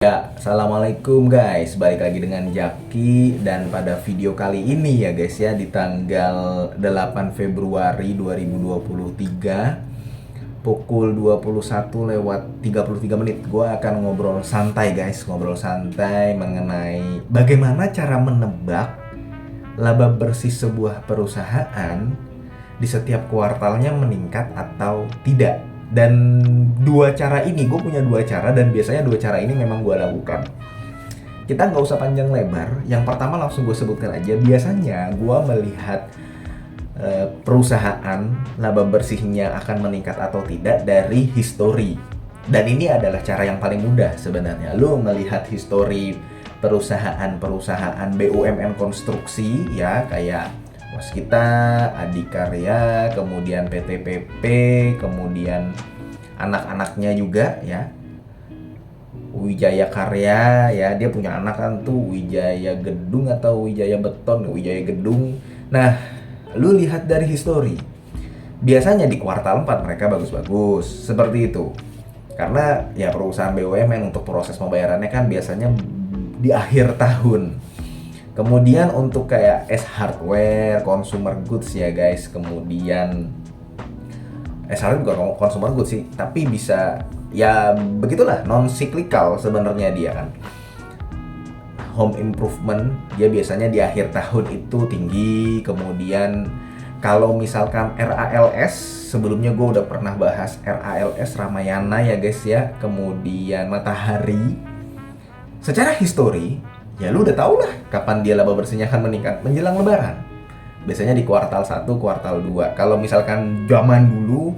Ya, assalamualaikum guys. Balik lagi dengan Jaki dan pada video kali ini ya guys ya, di tanggal 8 Februari 2023 pukul 21:33 gue akan ngobrol santai guys, ngobrol santai mengenai bagaimana cara menebak laba bersih sebuah perusahaan di setiap kuartalnya meningkat atau tidak. Dan dua cara ini, gue punya dua cara dan biasanya dua cara ini memang gue lakukan. Kita nggak usah panjang lebar. Yang pertama langsung gue sebutkan aja. Biasanya gue melihat perusahaan laba bersihnya akan meningkat atau tidak dari history. Dan ini adalah cara yang paling mudah sebenarnya. Lo melihat history perusahaan-perusahaan BUMN konstruksi ya, kayak Waskita, Adikarya, kemudian PTPP, kemudian anak-anaknya juga ya, Wijaya Karya ya, dia punya anak kan tuh Wijaya Gedung atau Wijaya Beton, Wijaya Gedung. Nah, lu lihat dari history. Biasanya di kuartal 4 mereka bagus-bagus, seperti itu. Karena ya perusahaan BUMN untuk proses pembayarannya kan biasanya di akhir tahun. Kemudian untuk kayak hardware, consumer goods ya guys. Kemudian hardware bukan consumer goods sih, tapi bisa ya begitulah, non cyclical sebenarnya dia kan. Home improvement dia biasanya di akhir tahun itu tinggi. Kemudian kalau misalkan RALS, sebelumnya gue udah pernah bahas RALS, Ramayana ya guys ya. Kemudian Matahari. Secara history ya lu udah tau lah kapan dia laba bersihnya akan meningkat, menjelang lebaran. Biasanya di kuartal 1, kuartal 2. Kalau misalkan zaman dulu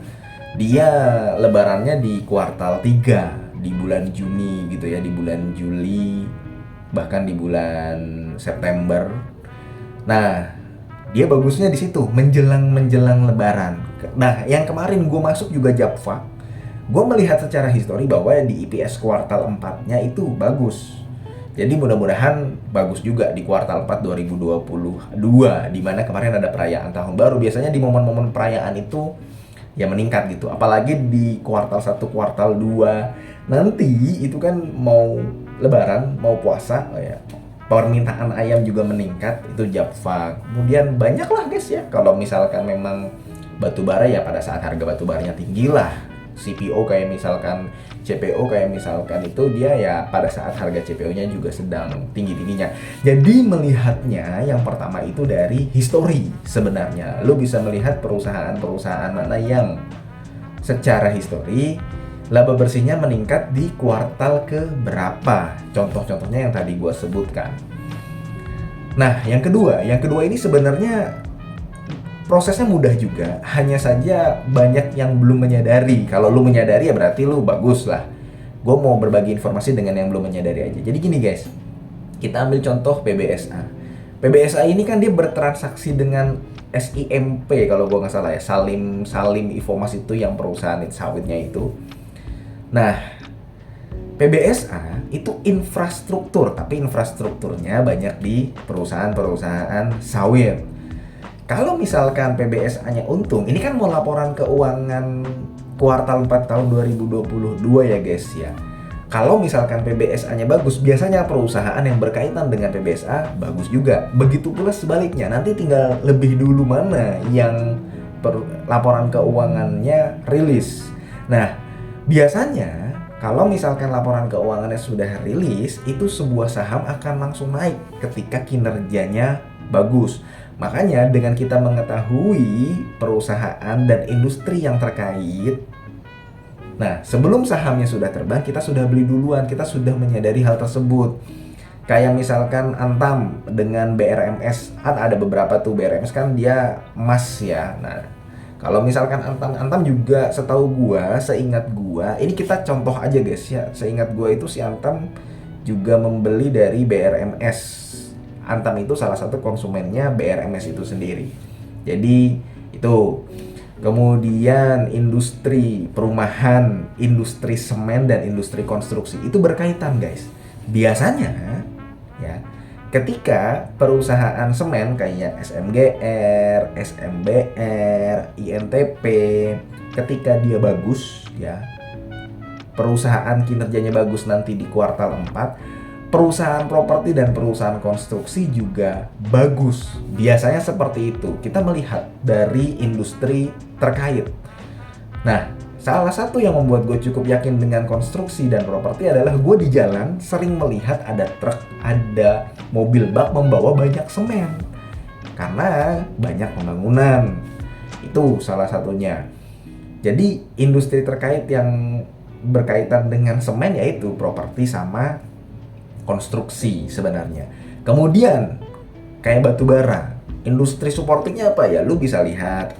dia lebarannya di kuartal 3, di bulan Juni gitu ya, di bulan Juli, bahkan di bulan September. Nah, dia bagusnya di situ menjelang lebaran. Nah, yang kemarin gue masuk juga Japfa. Gue melihat secara histori bahwa di EPS kuartal 4-nya itu bagus. Jadi mudah-mudahan bagus juga di kuartal 4 2022, di mana kemarin ada perayaan tahun baru. Biasanya di momen-momen perayaan itu ya meningkat gitu. Apalagi di kuartal 1, kuartal 2 nanti itu kan mau lebaran, mau puasa ya. Permintaan ayam juga meningkat, itu Japfa. Kemudian banyak lah guys ya. Kalau misalkan memang batu bara ya pada saat harga batu baranya tinggi lah. CPO kayak misalkan CPO kayak misalkan itu dia ya pada saat harga CPO-nya juga sedang tinggi-tingginya. Jadi melihatnya yang pertama itu dari history sebenarnya. Lo bisa melihat perusahaan-perusahaan mana yang secara history laba bersihnya meningkat di kuartal ke berapa. Contoh-contohnya yang tadi gue sebutkan. Nah, yang kedua ini sebenarnya prosesnya mudah juga, hanya saja banyak yang belum menyadari. Kalau lu menyadari ya berarti lu bagus lah. Gue mau berbagi informasi dengan yang belum menyadari aja. Jadi gini guys, kita ambil contoh PBSA. PBSA ini kan dia bertransaksi dengan SIMP kalau gue nggak salah ya, Salim Informasi itu yang perusahaan sawitnya itu. Nah, PBSA itu infrastruktur, tapi infrastrukturnya banyak di perusahaan-perusahaan sawit. Kalau misalkan PBSA-nya untung, ini kan mau laporan keuangan kuartal 4 tahun 2022 ya guys ya. Kalau misalkan PBSA-nya bagus, biasanya perusahaan yang berkaitan dengan PBSA bagus juga. Begitu pula sebaliknya, nanti tinggal lebih dulu mana yang laporan keuangannya rilis. Nah, biasanya kalau misalkan laporan keuangannya sudah rilis, itu sebuah saham akan langsung naik ketika kinerjanya bagus. Makanya dengan kita mengetahui perusahaan dan industri yang terkait, nah sebelum sahamnya sudah terbang, kita sudah beli duluan, kita sudah menyadari hal tersebut. Kayak misalkan Antam dengan BRMS, ada beberapa tuh BRMS kan dia emas ya. Nah kalau misalkan Antam juga setahu gua, seingat gua, ini kita contoh aja guys ya, seingat gua itu si Antam juga membeli dari BRMS. Antam itu salah satu konsumennya BRMS itu sendiri. Jadi itu. Kemudian industri perumahan, industri semen dan industri konstruksi itu berkaitan guys. Biasanya ya, ketika perusahaan semen kayak SMGR, SMBR, INTP, ketika dia bagus ya, perusahaan kinerjanya bagus nanti di kuartal 4, perusahaan properti dan perusahaan konstruksi juga bagus. Biasanya seperti itu. Kita melihat dari industri terkait. Nah, salah satu yang membuat gue cukup yakin dengan konstruksi dan properti adalah gue di jalan sering melihat ada truk, ada mobil bak membawa banyak semen. Karena banyak pembangunan. Itu salah satunya. Jadi industri terkait yang berkaitan dengan semen yaitu properti sama konstruksi sebenarnya. Kemudian kayak batu bara, industri supportingnya apa ya? Lu bisa lihat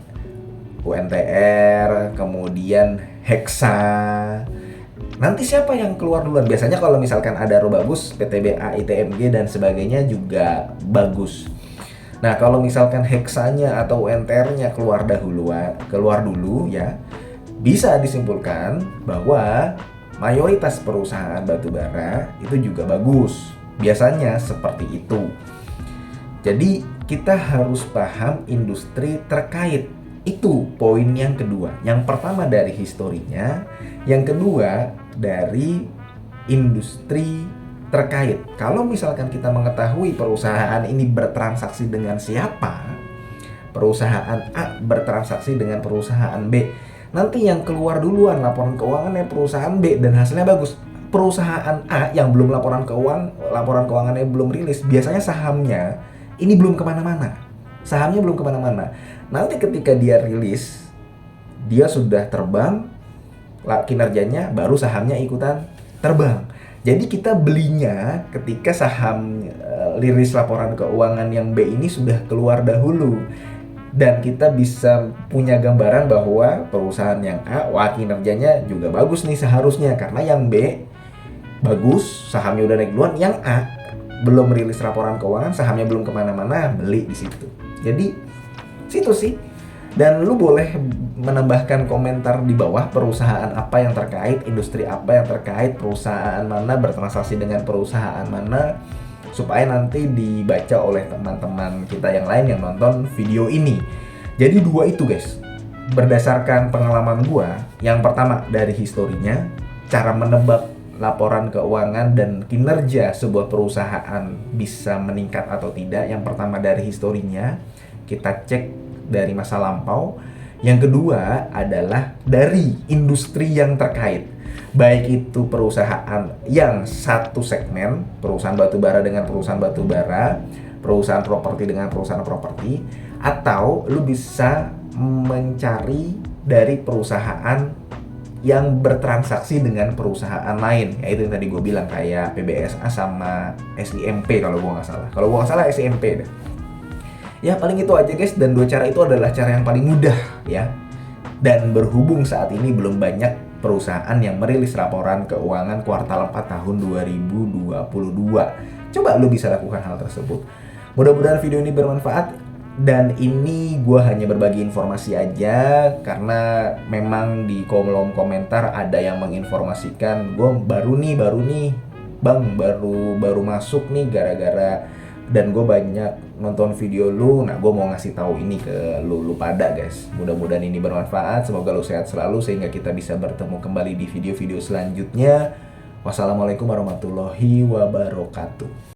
UNTR, kemudian Hexa. Nanti siapa yang keluar duluan? Biasanya kalau misalkan ada bagus, PTBA, ITMG dan sebagainya juga bagus. Nah, kalau misalkan Hexanya atau UNTR-nya keluar dulu ya, bisa disimpulkan bahwa mayoritas perusahaan batubara itu juga bagus. Biasanya seperti itu. Jadi kita harus paham industri terkait. Itu poin yang kedua. Yang pertama dari historinya, yang kedua dari industri terkait. Kalau misalkan kita mengetahui perusahaan ini bertransaksi dengan siapa, perusahaan A bertransaksi dengan perusahaan B, nanti yang keluar duluan laporan keuangannya perusahaan B dan hasilnya bagus. Perusahaan A yang belum laporan keuangannya belum rilis, biasanya sahamnya ini belum kemana-mana. Nanti ketika dia rilis, dia sudah terbang, kinerjanya baru sahamnya ikutan terbang. Jadi kita belinya ketika saham rilis laporan keuangan yang B ini sudah keluar dahulu. Dan kita bisa punya gambaran bahwa perusahaan yang A, kinerjanya juga bagus nih seharusnya. Karena yang B bagus, sahamnya udah naik duluan. Yang A belum rilis laporan keuangan, sahamnya belum kemana-mana, beli di situ. Jadi situ sih. Dan lu boleh menambahkan komentar di bawah perusahaan apa yang terkait, industri apa yang terkait, perusahaan mana bertransaksi dengan perusahaan mana, supaya nanti dibaca oleh teman-teman kita yang lain yang nonton video ini. Jadi dua itu guys, berdasarkan pengalaman gua, yang pertama dari historinya, cara menebak laporan keuangan dan kinerja sebuah perusahaan bisa meningkat atau tidak. Yang pertama dari historinya, kita cek dari masa lampau. Yang kedua adalah dari industri yang terkait, baik itu perusahaan yang satu segmen, perusahaan batubara dengan perusahaan batubara, perusahaan properti dengan perusahaan properti, atau lu bisa mencari dari perusahaan yang bertransaksi dengan perusahaan lain, yaitu yang tadi gue bilang kayak PBSA sama SIMP kalau gue nggak salah. Kalau gue nggak salah SIMP deh. Ya paling itu aja guys, dan dua cara itu adalah cara yang paling mudah ya. Dan berhubung saat ini belum banyak perusahaan yang merilis laporan keuangan kuartal 4 tahun 2022, coba lu bisa lakukan hal tersebut. Mudah-mudahan video ini bermanfaat. Dan ini gue hanya berbagi informasi aja, karena memang di kolom komentar ada yang menginformasikan gue baru nih bang, baru masuk nih gara-gara, dan gue banyak nonton video lu. Nah gue mau ngasih tahu ini ke lu pada guys. Mudah-mudahan ini bermanfaat, semoga lu sehat selalu sehingga kita bisa bertemu kembali di video-video selanjutnya. Wassalamualaikum warahmatullahi wabarakatuh.